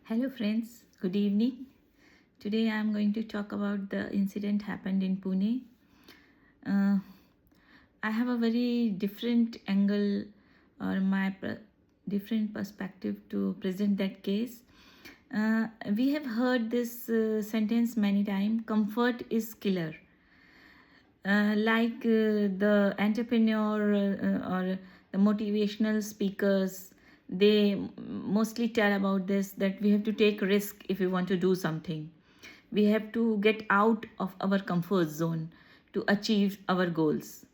Hello friends, good evening. Today I am going to talk about the incident happened in Pune. Uh, I have a very different angle or different perspective to present that case. We have heard this sentence many times, comfort is killer. The entrepreneur or the motivational speakers, they mostly tell about this, that we have to take risk if we want to do something. We have to get out of our comfort zone to achieve our goals.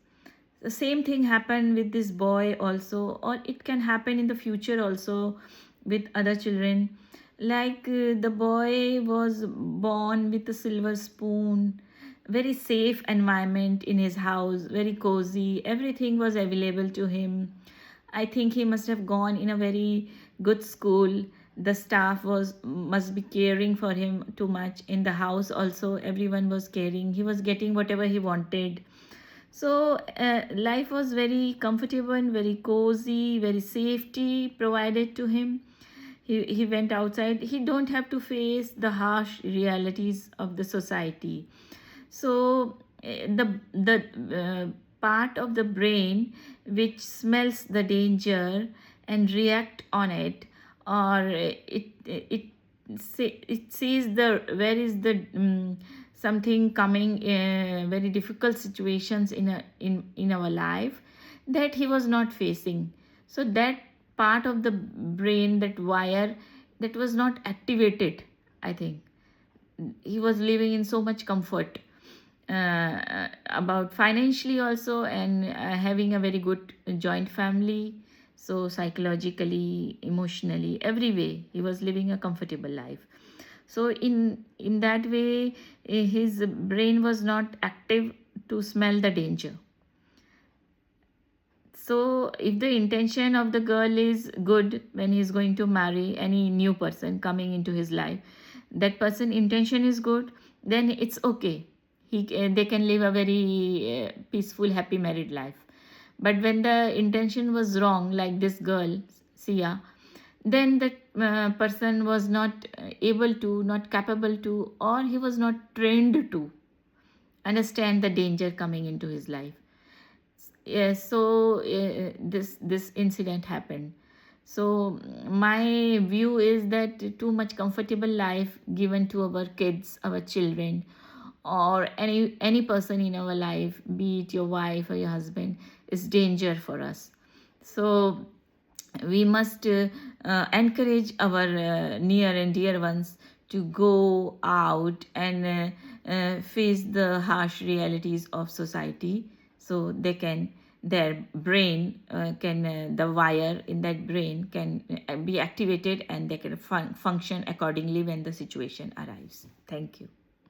The same thing happened with this boy also, or it can happen in the future also with other children. The boy was born with a silver spoon, very safe environment in his house, very cozy, everything was available to him. I think he must have gone in a very good school. The staff was must be caring for him too much. In the house also everyone was caring, he was getting whatever he wanted. So life was very comfortable and very cozy, very safety provided to him. He went outside, he don't have to face the harsh realities of the society. So the part of the brain which smells the danger and react on it, or it sees the where is the something coming, very difficult situations in our life that he was not facing. So that part of the brain, that wire, that was not activated, I think. He was living in so much comfort, about financially also, and having a very good joint family. So psychologically, emotionally, every way he was living a comfortable life. So in that way, his brain was not active to smell the danger. So if the intention of the girl is good, when he is going to marry any new person coming into his life, that person intention is good, then it's okay. They can live a very peaceful, happy married life. But when the intention was wrong, like this girl, Sia, then that person was not able to, not capable to, or he was not trained to understand the danger coming into his life. Yes, so this incident happened. So my view is that too much comfortable life given to our kids, our children, or any person in our life, be it your wife or your husband, is danger for us. So we must encourage our near and dear ones to go out and face the harsh realities of society, so they can, their brain can the wire in that brain can be activated, and they can function accordingly when the situation arrives. Thank you.